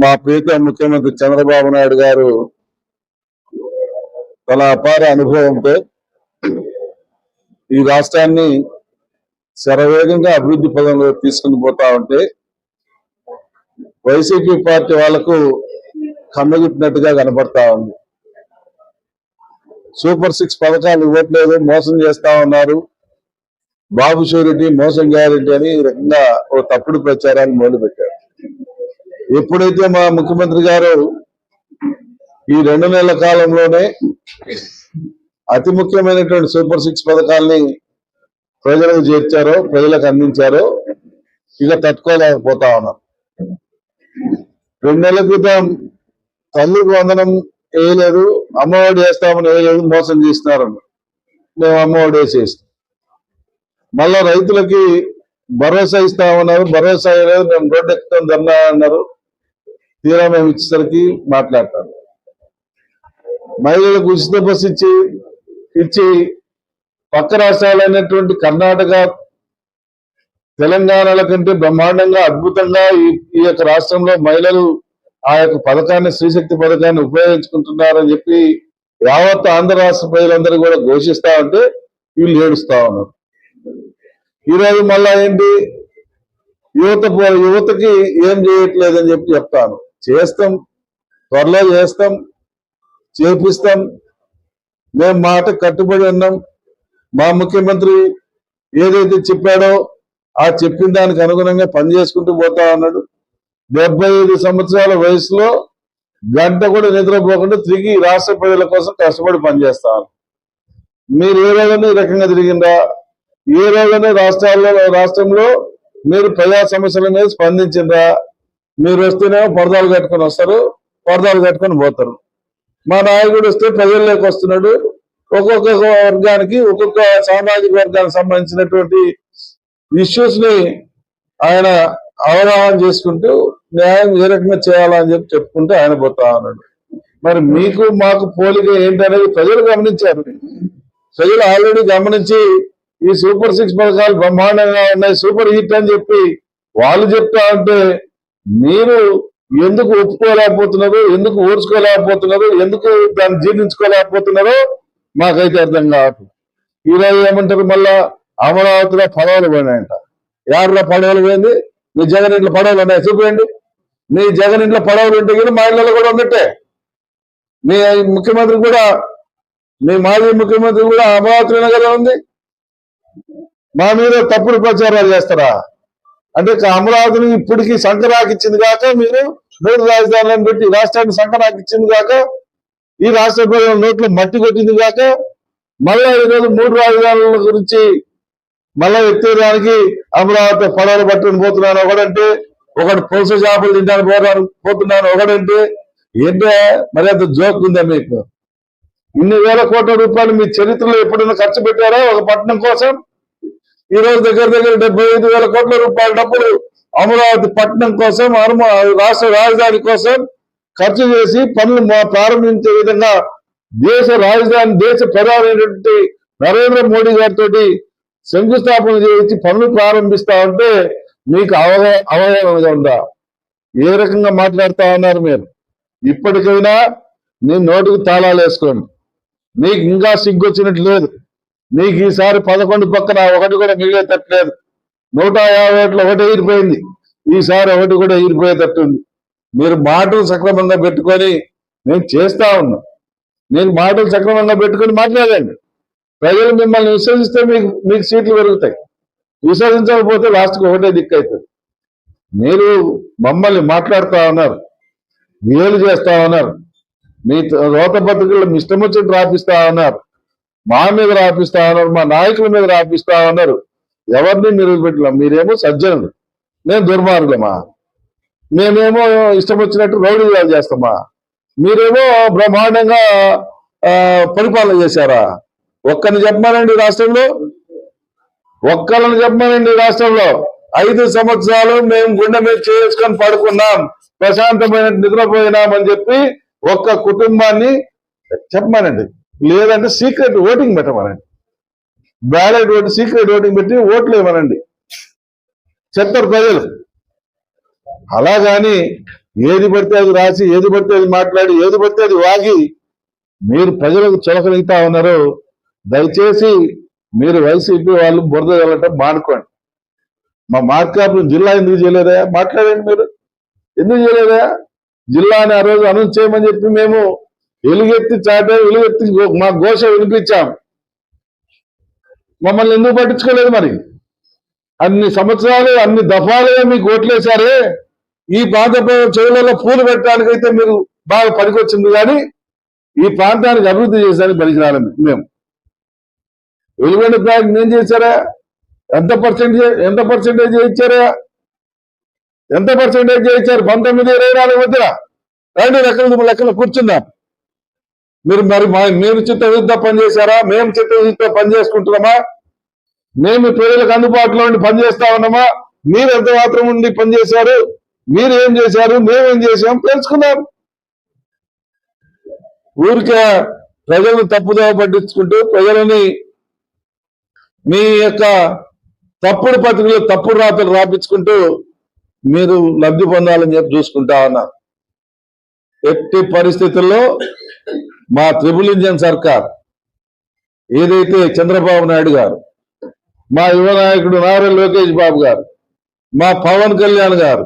మా ప్రీత ముఖ్యమంత్రి చంద్రబాబు నాయుడు గారు తన అపార అనుభవంతో ఈ రాష్ట్రాన్ని శరవేగంగా అభివృద్ధి పదంలో తీసుకుని పోతా ఉంటే వైసీపీ పార్టీ వాళ్లకు కమ్మగిట్టినట్టుగా కనపడతా ఉంది. సూపర్ 6 పథకాలు ఇవ్వట్లేదు, మోసం చేస్తా ఉన్నారు, బాబు షూరిటీ మోసం గ్యారెంటీ అని ఈ రకంగా ఓ తప్పుడు ప్రచారాన్ని మొదలుపెట్టారు. ఎప్పుడైతే మా ముఖ్యమంత్రి గారు ఈ 2 నెలల కాలంలోనే అతి ముఖ్యమైనటువంటి సూపర్ 6 పథకాల్ని ప్రజలకు చేర్చారో, ప్రజలకు అందించారో ఇక తట్టుకోలేకపోతా ఉన్నాం. 2 నెలల క్రితం తల్లికి వందనం వేయలేదు, అమ్మఒడి వేస్తామని వేయలేదు, మోసం చేస్తున్నారు. మేము అమ్మఒడి వేసేస్తాం. మళ్ళా రైతులకి భరోసా ఇస్తామన్నారు, భరోసా వేయలేదు, మేము రోడ్డు ఎక్కుతాం ధర్నా అన్నారు. తీరా మేము ఇచ్చేసరికి మాట్లాడతారు. మహిళలకు ఉచిత బస్సు ఇచ్చి పక్క రాష్ట్రాలైనటువంటి కర్ణాటక, తెలంగాణల కంటే బ్రహ్మాండంగా అద్భుతంగా ఈ యొక్క రాష్ట్రంలో మహిళలు ఆ యొక్క పథకాన్ని, స్త్రీశక్తి పథకాన్ని ఉపయోగించుకుంటున్నారని చెప్పి యావత్ ఆంధ్ర రాష్ట్ర ప్రజలందరూ కూడా ఘోషిస్తా ఉంటే వీళ్ళు ఏడుస్తా ఉన్నారు. ఈరోజు మళ్ళా ఏంటి, యువతకి ఏం చేయట్లేదని చెప్పి చెప్తాను. చేస్తాం, త్వరలో చేస్తాం, చేపిస్తాం. మేము మాట కట్టుబడి ఉన్నాం. మా ముఖ్యమంత్రి ఏదైతే చెప్పాడో ఆ చెప్పిన దానికి అనుగుణంగా పనిచేసుకుంటూ పోతా ఉన్నాడు. 75 సంవత్సరాల వయసులో గంట కూడా నిద్రపోకుండా తిరిగి రాష్ట్ర ప్రజల కోసం కష్టపడి పనిచేస్తాను. మీరు ఏ రోజున ఈ రకంగా తిరిగిందా? ఏ రోజున రాష్ట్రంలో మీరు ప్రజా సమస్యల మీద స్పందించిందా? మీరు వస్తేనేమో పరదాలు కట్టుకొని వస్తారు, పరదాలు కట్టుకొని పోతారు. మా నాయకుడు వస్తే ప్రజల్లోకి వస్తున్నాడు. ఒక్కొక్క వర్గానికి, ఒక్కొక్క సామాజిక వర్గానికి సంబంధించినటువంటి ఇష్యూస్ ని ఆయన అవగాహన చేసుకుంటూ న్యాయం ఏ రకంగా చేయాలని చెప్పుకుంటూ ఆయన పోతా ఉన్నాడు. మరి మీకు మాకు పోలిక ఏంటనేది ప్రజలు గమనించారు. ప్రజలు ఆల్రెడీ గమనించి ఈ సూపర్ 6 పథకాలు బ్రహ్మాండంగా ఉన్నాయి, సూపర్ హిట్ అని చెప్పి వాళ్ళు చెప్తా ఉంటే మీరు ఎందుకు ఒప్పుకోలేకపోతున్నారు, ఎందుకు ఓర్చుకోలేకపోతున్నారు, ఎందుకు దాన్ని జీర్ణించుకోలేకపోతున్నారో మాకైతే అర్థం కావట్లేదు. ఈరోజు ఏమంటారు, మళ్ళా అమరావతిలో పడవలు పోయినాయంట. యాడలో పడవలు పోయింది? మీ జగన్ ఇంట్లో పడవలు ఉన్నాయి, చూపించండి. మీ జగన్ ఇంట్లో పడవలు ఉంటే కానీ మా ఇళ్ళలో కూడా ఉన్నట్టే. మీ ముఖ్యమంత్రి కూడా, మీ మాజీ ముఖ్యమంత్రి కూడా అమరావతిలోనే కదా ఉంది. మా మీద తప్పుడు ప్రచారాలు చేస్తారా? అంటే అమరావతిని ఇప్పటికీ సంకరాకిచ్చింది కాక, మీరు 3 రాజధానులను పెట్టి రాష్ట్రాన్ని సంకరాకిచ్చింది కాక, ఈ రాష్ట్ర ప్రజల నోట్లో మట్టి కొట్టింది కాక, మళ్ళా ఈరోజు 3 రాజధానుల గురించి మళ్ళా ఎత్తేదానికి అమరావతి పడవలు పట్టుకుని పోతున్నాను ఒకడంటే, ఒకటి పులస చేపలు తింటాను పోతున్నాను ఒకడంటే, ఏంటో మరి అంత జోక్ ఉందా మీకు? ఇన్ని వేల కోట్ల రూపాయలు మీ చరిత్రలో ఎప్పుడైనా ఖర్చు పెట్టారా ఒక పట్టణం కోసం? ఈ రోజు దగ్గర 75,000 కోట్ల రూపాయల డబ్బులు అమరావతి పట్టణం కోసం, రాష్ట్ర రాజధాని కోసం ఖర్చు చేసి పనులు ప్రారంభించే విధంగా దేశ రాజధాని, దేశ ప్రధానమైనటువంటి నరేంద్ర మోడీ గారితో శంకుస్థాపన చేసి పనులు ప్రారంభిస్తా ఉంటే మీకు అవగాహన ఉందా? ఏ రకంగా మాట్లాడుతా ఉన్నారు మీరు? ఇప్పటికైనా మీ నోటికి తాళాలు వేసుకోండి. మీకు ఇంకా సిగ్గొచ్చినట్టు లేదు. మీకు ఈసారి 11 పక్కన ఒకటి కూడా మిగిలేటట్లేదు. 151లో ఒకటి ఎగిరిపోయింది, ఈసారి ఒకటి కూడా ఎగిరిపోయేటట్టుంది. మీరు మాటలు సక్రమంగా పెట్టుకొని మేము చేస్తా ఉన్నాం. మీరు మాటలు సక్రమంగా పెట్టుకొని మాట్లాడండి. ప్రజలు మిమ్మల్ని విశ్వసిస్తే మీకు సీట్లు పెరుగుతాయి. విశ్వసించకపోతే లాస్ట్కి ఒకటే దిక్కు అవుతుంది. మీరు మమ్మల్ని మాట్లాడుతూ ఉన్నారు, వేలు చేస్తా ఉన్నారు, మీ రోత పత్రికల్లో మీ ఇష్టం వచ్చినట్టు రాపిస్తా ఉన్నారు, మా మీద రాపిస్తా ఉన్నారు, మా నాయకుల మీద రాపిస్తా ఉన్నారు. ఎవరిని మీరు పెట్టలేం. మీరేమో సజ్జనులు, మేము దుర్మార్గులమా? మేమేమో ఇష్టం వచ్చినట్టు రౌడీలు చేస్తామా? మీరేమో బ్రహ్మాండంగా పరిపాలన చేశారా? ఒక్కరిని చెప్పమానండి రాష్ట్రంలో, ఒక్కరిని చెప్పమానండి రాష్ట్రంలో. 5 సంవత్సరాలు మేము గుండె మీద చేసుకొని పడుకున్నాం, ప్రశాంతమైన నిద్రపోయినామని చెప్పి ఒక్క కుటుంబాన్ని చెప్పమానండి. లేదంటే సీక్రెట్ ఓటింగ్ పెట్టమనండి, బ్యాలెట్ ఓటు, సీక్రెట్ ఓటింగ్ పెట్టి ఓట్లు ఇవ్వనండి, చెప్తారు ప్రజలు. అలాగాని ఏది పడితే అది రాసి, ఏది పడితే అది మాట్లాడి, ఏది పడితే అది వాగి మీరు ప్రజలకు చులకనిస్తా ఉన్నారు. దయచేసి మీరు వైసీపీ వాళ్ళు బురద వెళ్ళటం మానుకోండి. మా మార్కాపురం జిల్లా ఎందుకు చేయలేదా? మాట్లాడండి మీరు, ఎందుకు చేయలేదా? జిల్లాని ఆ రోజు అనౌన్స్ చేయమని చెప్పి మేము ఎలుగెత్తి మా ఘోష వినిపించాం. మమ్మల్ని ఎందుకు పట్టించుకోలేదు? మరి అన్ని సంవత్సరాలు అన్ని దఫాలుగా మీకు ఓట్లేశారే, ఈ ప్రాంత చెవులలో పూలు పెట్టడానికైతే మీరు బాగా పనికొచ్చింది, కానీ ఈ ప్రాంతానికి అభివృద్ధి చేశానికి పనికిరాలి మేము. వెలుగొండ ప్రాజెక్ట్ ఏం చేశారా? ఎంత పర్సెంటేజ్ చేయించారా? ఎంత పర్సెంటేజ్ చేయించారు? 19-24 మధ్యన రండి, లెక్కలు కూర్చున్నాం. మీరు చిత్తశుద్ధితో పనిచేశారా? మేము చిత్తశుద్ధితో పనిచేసుకుంటున్నామా? మేము ప్రజలకు అందుబాటులో ఉండి పనిచేస్తా ఉన్నామా? మీరు ఎంత మాత్రం ఉండి పనిచేశారు? మీరు ఏం చేశారు? మేమేం చేశాం తెలుసుకున్నాం. ఊరికే ప్రజలను తప్పుదోవ పట్టించుకుంటూ ప్రజలని మీ యొక్క తప్పుడు పత్రికలు, తప్పుడు రాతలు రాపించుకుంటూ మీరు లబ్ధి పొందాలని చెప్పి చూసుకుంటా ఉన్నారు. ఎట్టి పరిస్థితుల్లో మా ట్రిపుల్ ఇంజన్ సర్కార్ ఏదైతే చంద్రబాబు నాయుడు గారు, మా యువ నాయకుడు నారా లోకేష్ బాబు గారు, మా పవన్ కళ్యాణ్ గారు,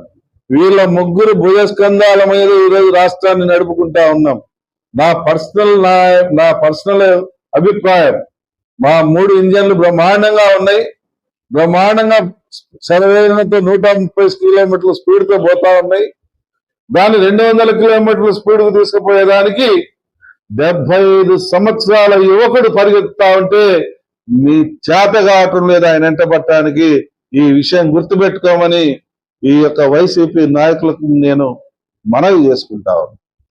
వీళ్ళ ముగ్గురు భుజస్కంధాల మీద ఈరోజు రాష్ట్రాన్ని నడుపుకుంటా ఉన్నాం. నా పర్సనల్ అభిప్రాయం, మా 3 ఇంజన్లు బ్రహ్మాండంగా ఉన్నాయి. బ్రహ్మాండంగా సర్వేలతో 130 కిలోమీటర్ల స్పీడ్ తో పోతా ఉన్నాయి. దాన్ని 200 కిలోమీటర్ల స్పీడ్ కు తీసుకుపోయేదానికి 75 సంవత్సరాల యువకుడు పరిగెత్తుతా ఉంటే మీ చేత కావటం లేదు ఆయన వెంట పట్టడానికి. ఈ విషయం గుర్తుపెట్టుకోమని ఈ యొక్క వైసీపీ నాయకులకు నేను మనవి చేసుకుంటా ఉన్నాను.